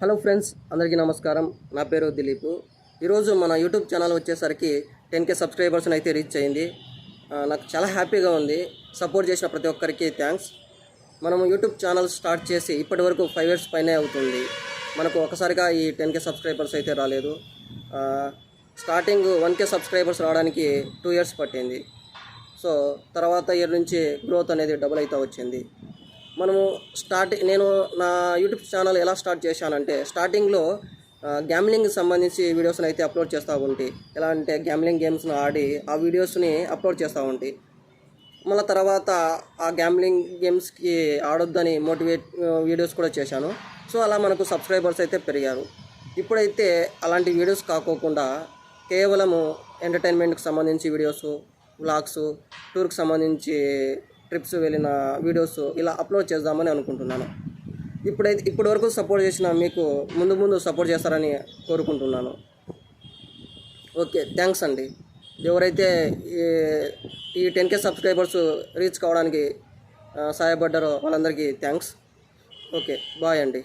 Hello friends, అందరికీ నమస్కారం. నా పేరు దిలీప్. ఈరోజు మన యూట్యూబ్ ఛానల్ వచ్చేసరికి 10K సబ్స్క్రైబర్స్ని అయితే రీచ్ అయింది. నాకు చాలా హ్యాపీగా ఉంది. సపోర్ట్ చేసిన ప్రతి ఒక్కరికి థ్యాంక్స్. మనము యూట్యూబ్ ఛానల్ స్టార్ట్ చేసి ఇప్పటి వరకు 5 years పైనే అవుతుంది. మనకు ఒకసారిగా ఈ 10K సబ్స్క్రైబర్స్ అయితే రాలేదు. స్టార్టింగ్ 1K సబ్స్క్రైబర్స్ రావడానికి 2 years పట్టింది. సో తర్వాత ఇయర్ నుంచి గ్రోత్ అనేది డబుల్ అవుతూ వచ్చింది. మనము నేను నా యూట్యూబ్ ఛానల్ ఎలా స్టార్ట్ చేశానంటే, స్టార్టింగ్లో గ్యామ్లింగ్కి సంబంధించి వీడియోస్ని అయితే అప్లోడ్ చేస్తూ ఉంటే, ఎలా అంటే గ్యామ్లింగ్ గేమ్స్ని ఆడి ఆ వీడియోస్ని అప్లోడ్ చేస్తూ ఉంటే, మళ్ళీ తర్వాత ఆ గ్యామ్లింగ్ గేమ్స్కి ఆడొద్దని మోటివేట్ వీడియోస్ కూడా చేశాను. సో అలా మనకు సబ్స్క్రైబర్స్ అయితే పెరిగారు. ఇప్పుడైతే అలాంటి వీడియోస్ కాకోకుండా కేవలము ఎంటర్టైన్మెంట్కి సంబంధించి వీడియోస్, వ్లాగ్స్, టూర్కి సంబంధించి ట్రిప్స్ వెళ్ళిన వీడియోస్ ఇలా అప్లోడ్ చేద్దామని అనుకుంటున్నాను. ఇప్పటి వరకు సపోర్ట్ చేసిన మీకు ముందు సపోర్ట్ చేస్తారని కోరుకుంటున్నాను. ఓకే, థ్యాంక్స్ అండి. ఎవరైతే ఈ 10K సబ్స్క్రైబర్స్ రీచ్ కావడానికి సహాయపడ్డారో వాళ్ళందరికీ థ్యాంక్స్. ఓకే, బాయ్ అండి.